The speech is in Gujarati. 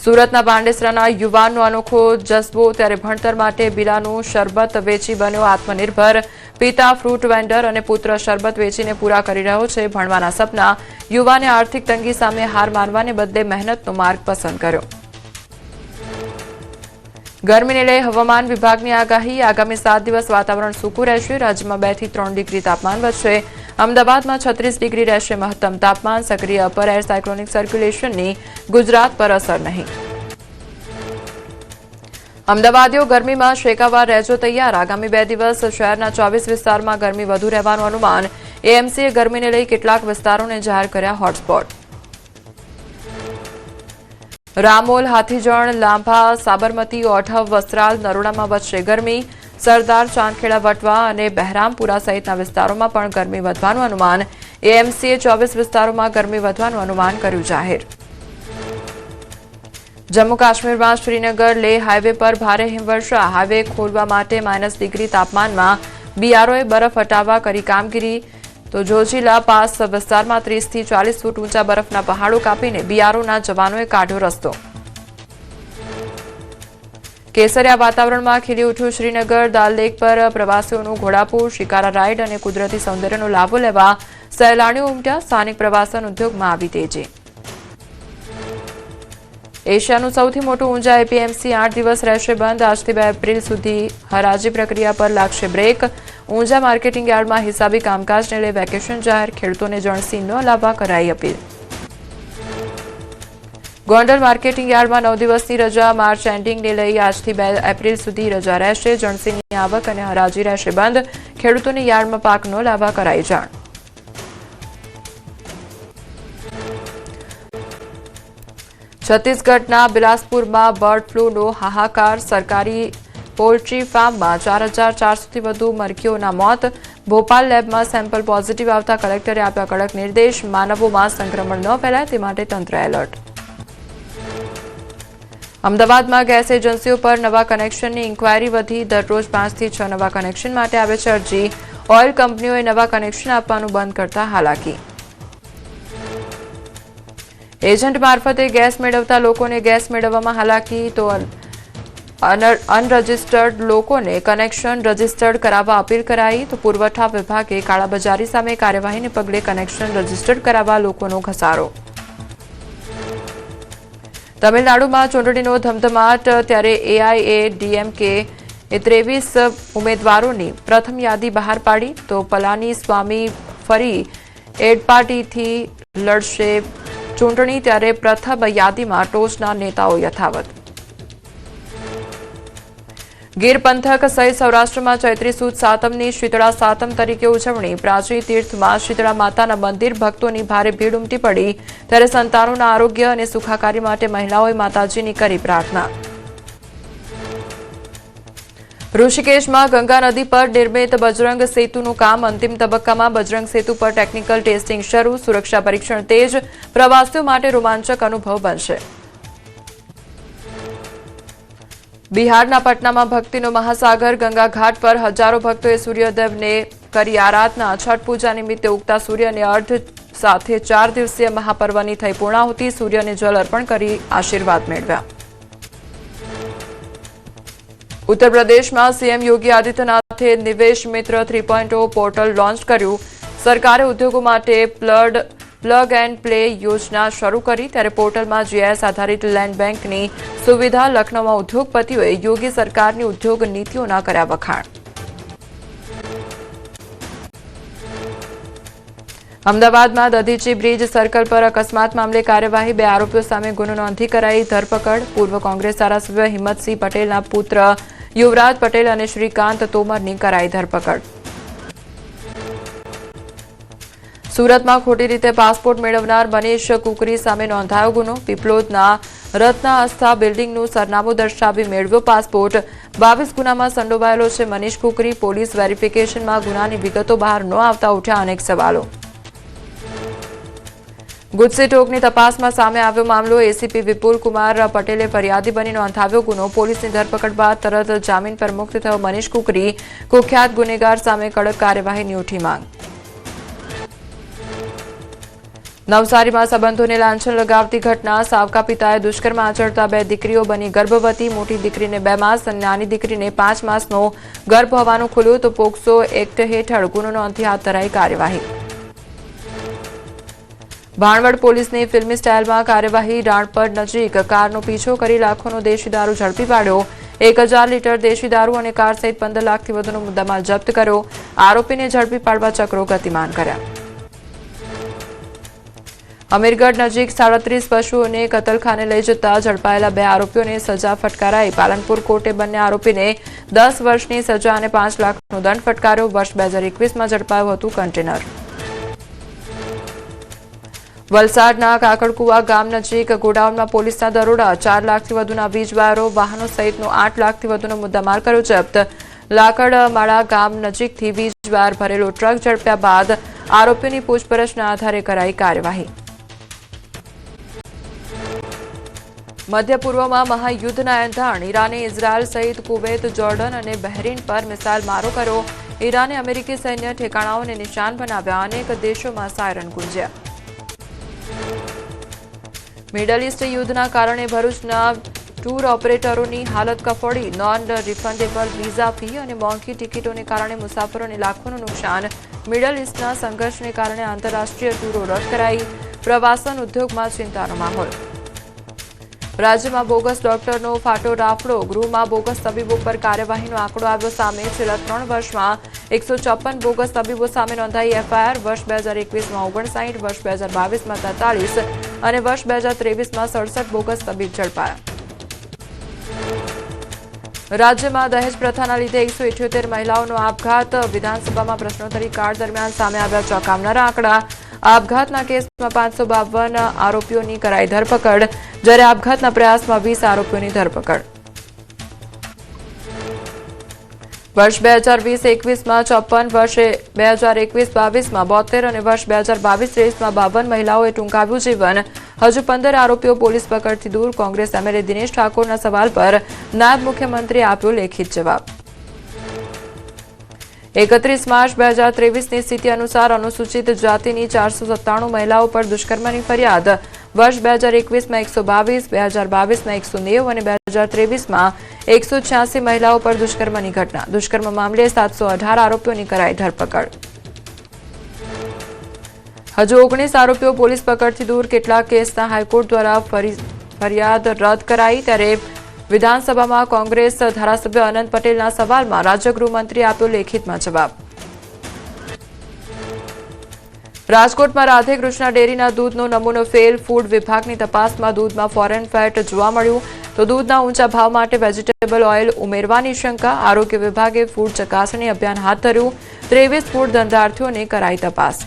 સુરતના પાંડેસરાના યુવાનનો અનોખો જજ્બો ત્યારે ભણતર માટે બીલાનું શરબત વેચી બન્યો આત્મનિર્ભર પિતા ફ્રૂટ વેન્ડર અને પુત્ર શરબત વેચીને પૂરા કરી રહ્યો છે ભણવાના સપના યુવાને આર્થિક તંગી સામે હાર માનવાને બદલે મહેનતનો માર્ગ પસંદ કર્યો ગરમીને લઈ હવામાન વિભાગની આગાહી આગામી 7 દિવસ વાતાવરણ સૂકું રહેશે રાજ્યમાં 2 થી 3 ડિગ્રી તાપમાન વધશે અમદાવાદમાં 36 ડિગ્રી રહેશે મહત્તમ તાપમાન સક્રિય અપર એર સાયક્લોનિક સર્ક્યુલેશનની ગુજરાત પર અસર નહીં અમદાવાદીઓ ગરમીમાં શેકાવા રહેજો તૈયાર આગામી 2 દિવસ શહેરના 24 વિસ્તારમાં ગરમી વધુ રહેવાનું અનુમાન એએમસીએ ગરમીને લઈ કેટલાક વિસ્તારોને જાહેર કર્યા હોટસ્પોટ રામોલ હાથીજણ લાંભા સાબરમતી ઓઢવ વસ્ત્રાલ નરોડામાં વધશે ગરમી સરદાર ચાંદખેડા વટવા અને બહેરામપુરા સહિતના વિસ્તારોમાં પણ ગરમી વધવાનું અનુમાન એએમસીએ 24 વિસ્તારોમાં ગરમી વધવાનું અનુમાન કર્યું જાહેર જમ્મુ કાશ્મીરમાં શ્રીનગર લેહ હાઈવે પર ભારે હિમવર્ષા હાઈવે ખોલવા માટે -ડિગ્રી તાપમાનમાં બીઆરઓએ બરફ હટાવવા કરી કામગીરી તો જોજીલા પાસ વિસ્તારમાં 30 થી 40 ફૂટ ઊંચા બરફના પહાડો કાપીને બીઆરઓના જવાનોએ કાઢ્યો રસ્તો કેસરિયા વાતાવરણમાં ખીલી ઉઠ્યું શ્રીનગર દાલ લેક પર પ્રવાસીઓનું ઘોડાપૂર શિકારા રાઇડ અને કુદરતી સૌંદર્યનો લાભો લેવા સહેલાણીઓ ઉમટ્યા સ્થાનિક પ્રવાસન ઉદ્યોગમાં આવી તેજી એશિયાનું સૌથી મોટું ઊંઝા એપીએમસી 8 દિવસ રહેશે બંધ આજથી 2 એપ્રિલ સુધી હરાજી પ્રક્રિયા પર લાગશે બ્રેક ઊંઝા માર્કેટિંગ યાર્ડમાં હિસાબી કામકાજને લઈ વેકેશન જાહેર ખેડૂતોને જણસી ન લાવવા કરાઈ અપીલ ગોંડલ માર્કેટિંગ યાર્ડમાં 9 દિવસની રજા માર્ચ એન્ડિંગને લઈ આજથી 2 એપ્રિલ સુધી રજા રહેશે જણસીની આવક અને હરાજી રહેશે બંધ ખેડૂતોને યાર્ડમાં પાક ન લાવવા કરાઈ જાણ છત્તીસગઢના બિલાસપુરમાં બર્ડ ફ્લૂનો હાહાકાર સરકારી પોલ્ટ્રી ફાર્મમાં 4,400 થી વધુ મરઘીઓના મોત ભોપાલ લેબમાં સેમ્પલ પોઝિટિવ આવતા કલેક્ટરે આપ્યા કડક નિર્દેશ માનવોમાં સંક્રમણ ન ફેલાય તે માટે તંત્ર એલર્ટ અમદાવાદમાં ગેસ એજન્સીઓ પર નવા કનેક્શનની ઇન્ક્વાયરી વધી દરરોજ 5 થી 6 નવા કનેક્શન માટે આવે છે અરજી ઓઇલ કંપનીઓએ નવા કનેક્શન આપવાનું બંધ કરતા હાલાકી એજન્ટ મારફતે ગેસ મેળવતા લોકોને ગેસ મેળવવામાં હાલાકી તો અનરજિસ્ટર્ડ લોકોને કનેક્શન રજિસ્ટર્ડ કરાવવા અપીલ કરાઈ તો પુરવઠા વિભાગે કાળાબજારી સામે કાર્યવાહીને પગલે કનેક્શન રજિસ્ટર્ડ કરાવવા લોકોનો ઘસારો તમિલનાડુમાં ચૂંટણીનો ધમધમાટ ત્યારે એઆઈએડીએમકે 23 ઉમેદવારોની પ્રથમ યાદી બહાર પાડી તો પલાની સ્વામી ફરી એડપાર્ટીથી લડશે ચૂંટણી ત્યારે પ્રથમ યાદીમાં ટોચના નેતાઓ યથાવત ગીર પંથક સહિત સૌરાષ્ટ્રમાં ચૈત્રી સુદ સાતમની શીતળા સાતમ તરીકે ઉજવણી પ્રાચી તીર્થમાં શીતળા માતાના મંદિર ભક્તોની ભારે ભીડ ઉમટી પડી ત્યારે સંતાનોના આરોગ્ય અને સુખાકારી માટે મહિલાઓએ માતાજીની કરી પ્રાર્થના ઋષિકેશમાં ગંગા નદી પર નિર્મિત બજરંગ સેતુનું કામ અંતિમ તબક્કામાં બજરંગ સેતુ પર ટેકનિકલ ટેસ્ટિંગ શરૂ સુરક્ષા પરીક્ષણ તેજ પ્રવાસીઓ માટે રોમાંચક અનુભવ બનશે બિહારના પટનામાં ભક્તિનો મહાસાગર ગંગા ઘાટ પર હજારો ભક્તોએ સૂર્યદેવને કરી આરાધના છઠ પૂજા નિમિત્તે ઉગતા સૂર્યને અર્ધ સાથે 4 દિવસીય મહાપર્વની થઈ પૂર્ણાહુતિ સૂર્યને જળ અર્પણ કરી આશીર્વાદ મેળવ્યા ઉત્તર પ્રદેશમાં સીએમ યોગી આદિત્યનાથે નિવેશ મિત્ર 3.0 પોર્ટલ લોન્ચ કર્યું સરકારે ઉદ્યોગો માટે પ્લગ એન્ડ પ્લે યોજના શરૂ કરી ત્યારે પોર્ટલમાં જીઆઈએસ આધારિત લેન્ડ બેંકની સુવિધા લખનૌમાં ઉદ્યોગપતિઓએ યોગી સરકારની ઉદ્યોગ નીતિઓના કર્યા વખાણ અમદાવાદમાં દધીચી બ્રિજ સર્કલ પર અકસ્માત મામલે કાર્યવાહી 2 આરોપીઓ સામે ગુનો નોંધી કરાઈ ધરપકડ પૂર્વ કોંગ્રેસ ધારાસભ્ય હિંમતસિંહ પટેલના પુત્ર યુવરાજ પટેલ અને શ્રીકાંત તોમરની કરાઈ ધરપકડ સુરતમાં ખોટી રીતે પાસપોર્ટ મેળવનાર મનીષ કુકરી સામે નોંધાયો ગુનો પીપલોદના રત્ન આસ્થા બિલ્ડિંગનું સરનામું દર્શાવી મેળવ્યો પાસપોર્ટ 22 ગુનામાં સંડોવાયેલો છે મનીષ કુકરી પોલીસ વેરિફિકેશનમાં ગુનાની વિગતો બહાર ન આવતા ઉઠ્યા અનેક સવાલો ગુજસી ટોકની તપાસમાં સામે આવ્યો મામલો એસીપી વિપુલ કુમાર પટેલે ફરિયાદી બની નોંધાવ્યો ગુનો પોલીસની ધરપકડ બાદ તરત જામીન પર મુક્ત થયો મનીષ કુકરી કુખ્યાત ગુનેગાર સામે કડક કાર્યવાહીની ઉઠી માંગ નવસારીમાં સંબંધોને લાંછન લગાવતી ઘટના. સાવકા પિતાએ દુષ્કર્મ આચરતા 2 દીકરીઓ બની ગર્ભવતી. મોટી દીકરીને 2 માસ અને નાની દીકરીને 5 માસનો ગર્ભ હોવાનું ખુલ્યું તો પોક્સો એક્ટ હેઠળ ગુનો નોંધી હાથ ધરાઈ કાર્યવાહી. ભાણવડ પોલીસની ફિલ્મી સ્ટાઇલમાં કાર્યવાહી. રાણપર નજીક કારનો પીછો કરી લાખોનો દેશી દારૂ ઝડપી પાડ્યો. 1000 લીટર દેશી દારૂ અને કાર સહિત 15 લાખથી વધુનો મુદ્દામાલ જપ્ત કર્યો. આરોપીને ઝડપી પાડવા ચક્રો ગતિમાન કર્યા. અમીરગઢ નજીક 37 પશુઓને કતલખાને લઈ જતા ઝડપાયેલા 2 આરોપીઓને સજા ફટકારાઈ. પાલનપુર કોર્ટે બંને આરોપીને 10 વર્ષની સજા અને 5 લાખનો દંડ ફટકાર્યો. વર્ષ 2021માં ઝડપાયું હતું કન્ટેનર. વલસાડના કાકડકુવા ગામ નજીક ગોડાઉનમાં પોલીસના દરોડા. 4 લાખથી વધુના વીજ વાયરો, વાહનો સહિતનો 8 લાખથી વધુનો મુદ્દામાલ કર્યો જપ્ત. લાકડમાળા ગામ નજીકથી વીજ વાયર ભરેલો ટ્રક ઝડપ્યા બાદ આરોપીઓની પૂછપરછના આધારે કરાઈ કાર્યવાહી. મધ્ય પૂર્વમાં મહાયુદ્ધના એંધાણ. ઈરાને ઇઝરાયલ સહિત કુવૈત, જોર્ડન અને બહેરીન પર મિસાઇલ મારો કર્યો. ઈરાને અમેરિકી સૈન્ય ઠેકાણાઓને નિશાન બનાવ્યા. અનેક દેશોમાં સાયરન ગુંજ્યા. મિડલ ઇસ્ટ યુદ્ધના કારણે ભરૂચના ટૂર ઓપરેટરોની હાલત કફોડી. નોન રિફંડેબલ વિઝા ફી અને મોંઘી ટિકિટોને કારણે મુસાફરોને લાખોનું નુકસાન. મિડલ ઇસ્ટના સંઘર્ષને કારણે આંતરરાષ્ટ્રીય ટૂરો રદ કરાઈ. પ્રવાસન ઉદ્યોગમાં ચિંતાનો માહોલ. રાજ્યમાં બોગસ ડોક્ટરનો ફાટો રાફડો. ગૃહમાં બોગસ તબીબો પર કાર્યવાહીનો આંકડો આવ્યો સામે. છેલ્લા 3 વર્ષમાં 154 બોગસ તબીબો સામે નોંધાઈ એફઆઈઆર. વર્ષ 2021માં 59, વર્ષ 2022માં 43 અને વર્ષ 2023માં 67 બોગસ તબીબ ઝડપાયા. રાજ્યમાં દહેજ પ્રથાના લીધે 178 મહિલાઓનો આપઘાત. વિધાનસભામાં પ્રશ્નોત્તરી કાળ દરમિયાન સામે આવ્યા ચોંકાવનારા આંકડા. આપઘાતના કેસમાં 552 આરોપીઓની કરાઈ ધરપકડ, જ્યારે આપઘાતના પ્રયાસમાં 20 આરોપીઓની ધરપકડ. વર્ષ 2020-21માં 54, વર્ષ 2021-22માં 72 અને વર્ષ 2022-23માં 52 મહિલાઓએ ટૂંકાવ્યું જીવન. હજુ 15 આરોપીઓ પોલીસ પકડથી દૂર. કોંગ્રેસ એમએલએ દિનેશ ઠાકોરના સવાલ પર નાયબ મુખ્યમંત્રીએ આપ્યો લેખિત જવાબ. 31 માર્ચ 2023ની સ્થિતિ અનુસાર અનુસૂચિત જાતિની 497 મહિલાઓ પર દુષ્કર્મની ફરિયાદ. વર્ષ 2021માં 122, 2022માં 190 અને 2023માં 186 મહિલાઓ પર દુષ્કર્મની ઘટના. દુષ્કર્મ મામલે 718 આરોપીઓની કરાઈ ધરપકડ. હજુ 19 આરોપીઓ પોલીસ પકડથી દૂર. કેટલાક કેસના હાઈકોર્ટ દ્વારા ફરિયાદ રદ કરાઈ. ત્યારે વિધાનસભામાં કોંગ્રેસ ધારાસભ્ય અનંત પટેલના સવાલમાં રાજ્ય ગૃહમંત્રીએ આપ્યો લેખિતમાં જવાબ. રાજકોટમાં રાધે કૃષ્ણા ડેરીના દૂધનો નમૂનો ફેલ. ફૂડ વિભાગની તપાસમાં દૂધમાં ફોરેન ફેટ જોવા મળ્યું. તો દૂધના ઊંચા ભાવ માટે વેજીટેબલ ઓઇલ ઉમેરવાની શંકા. આરોગ્ય વિભાગે ફૂડ ચકાસણી અભિયાન હાથ ધર્યું. 23 ફૂડ ધંધાર્થીઓને કરાઈ તપાસ.